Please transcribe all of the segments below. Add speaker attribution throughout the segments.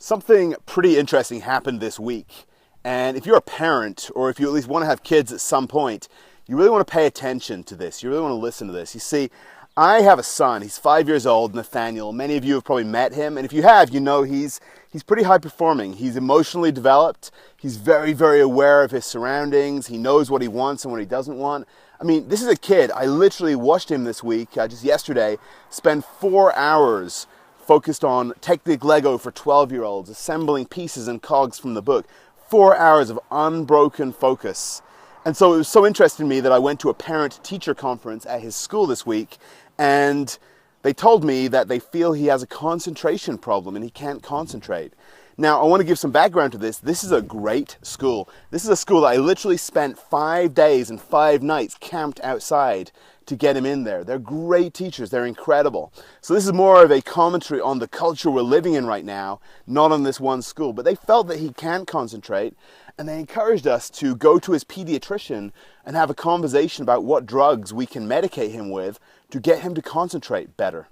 Speaker 1: Something pretty interesting happened this week. And if you're a parent, or if you at least want to have kids at some point, you really want to pay attention to this. You really want to listen to this. You see, I have a son. He's 5 years old, Nathaniel. Many of you have probably met him. And if you have, you know he's pretty high performing. He's emotionally developed. He's very, very aware of his surroundings. He knows what he wants and what he doesn't want. I mean, this is a kid. I literally watched him this week, just yesterday, spend 4 hours focused on Technic Lego for 12-year-olds, assembling pieces and cogs from the book. 4 hours of unbroken focus. And so it was so interesting to me that I went to a parent-teacher conference at his school this week, and they told me that they feel he has a concentration problem and he can't concentrate. Now, I want to give some background to this. This is a great school. This is a school that I literally spent 5 days and 5 nights camped outside to get him in there. They're great teachers. They're incredible. So this is more of a commentary on the culture we're living in right now, not on this one school. But they felt that he can't concentrate, and they encouraged us to go to his pediatrician and have a conversation about what drugs we can medicate him with to get him to concentrate better.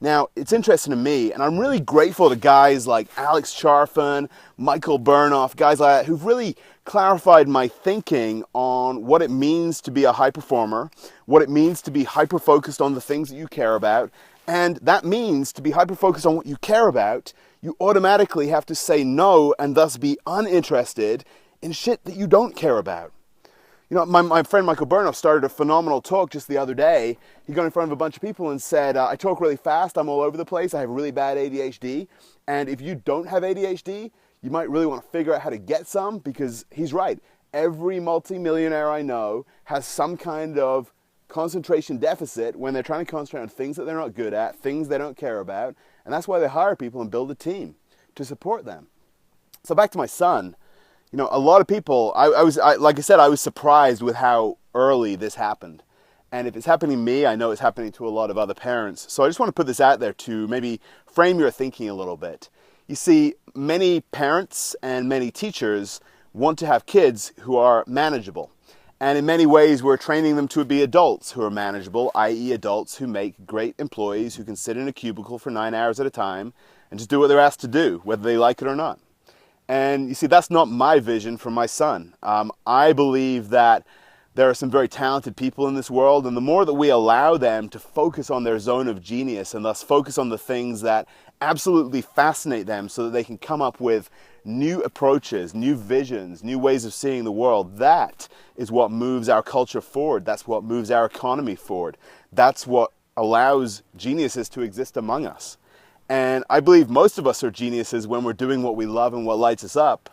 Speaker 1: Now, it's interesting to me, and I'm really grateful to guys like Alex Charfen, Michael Burnoff, guys like that, who've really clarified my thinking on what it means to be a high performer, what it means to be hyper-focused on the things that you care about, and that means to be hyper-focused on what you care about, you automatically have to say no and thus be uninterested in shit that you don't care about. You know, my friend Michael Burnoff started a phenomenal talk just the other day. He got in front of a bunch of people and said, I talk really fast, I'm all over the place, I have really bad ADHD, and if you don't have ADHD, you might really want to figure out how to get some, because he's right. Every multimillionaire I know has some kind of concentration deficit when they're trying to concentrate on things that they're not good at, things they don't care about, and that's why they hire people and build a team to support them. So back to my son. You know, a lot of people, like I said, I was surprised with how early this happened. And if it's happening to me, I know it's happening to a lot of other parents. So I just want to put this out there to maybe frame your thinking a little bit. You see, many parents and many teachers want to have kids who are manageable. And in many ways, we're training them to be adults who are manageable, i.e. adults who make great employees who can sit in a cubicle for 9 hours at a time and just do what they're asked to do, whether they like it or not. And you see, that's not my vision for my son. I believe that there are some very talented people in this world, and the more that we allow them to focus on their zone of genius and thus focus on the things that absolutely fascinate them so that they can come up with new approaches, new visions, new ways of seeing the world, that is what moves our culture forward. That's what moves our economy forward. That's what allows geniuses to exist among us. And I believe most of us are geniuses when we're doing what we love and what lights us up.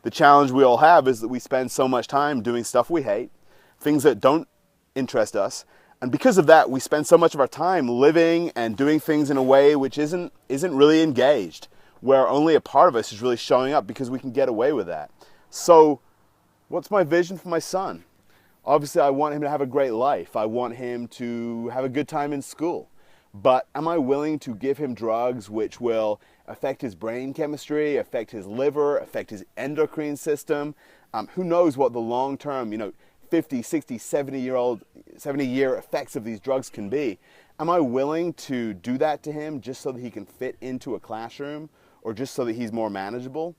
Speaker 1: The challenge we all have is that we spend so much time doing stuff we hate, things that don't interest us, and because of that, we spend so much of our time living and doing things in a way which isn't really engaged, where only a part of us is really showing up because we can get away with that. So, what's my vision for my son? Obviously, I want him to have a great life. I want him to have a good time in school. But am I willing to give him drugs which will affect his brain chemistry, affect his liver, affect his endocrine system? Who knows what the long-term, 50, 60, 70-year effects of these drugs can be? Am I willing to do that to him just so that he can fit into a classroom, or just so that he's more manageable,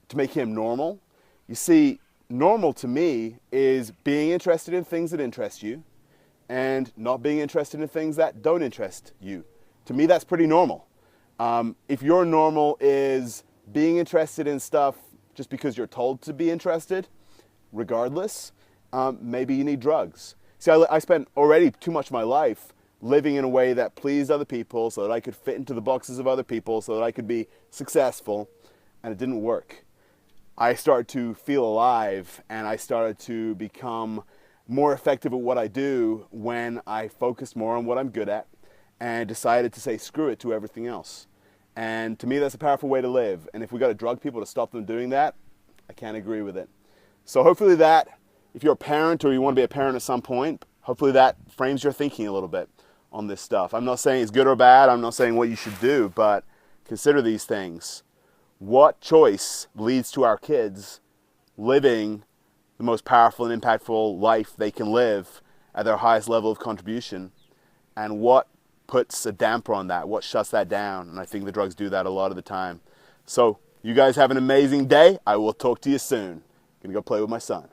Speaker 1: to make him normal? You see, normal to me is being interested in things that interest you, and not being interested in things that don't interest you. To me, that's pretty normal. If your normal is being interested in stuff just because you're told to be interested, regardless, maybe you need drugs. See, I spent already too much of my life living in a way that pleased other people so that I could fit into the boxes of other people, so that I could be successful, and it didn't work. I started to feel alive, and I started to become more effective at what I do when I focused more on what I'm good at and decided to say screw it to everything else. And to me, that's a powerful way to live. And if we got to drug people to stop them doing that, I can't agree with it. So hopefully that, if you're a parent or you want to be a parent at some point, hopefully that frames your thinking a little bit on this stuff. I'm not saying it's good or bad. I'm not saying what you should do, but consider these things. What choice leads to our kids living the most powerful and impactful life they can live at their highest level of contribution? And what puts a damper on that? What shuts that down? And I think the drugs do that a lot of the time. So you guys have an amazing day. I will talk to you soon. Gonna go play with my son.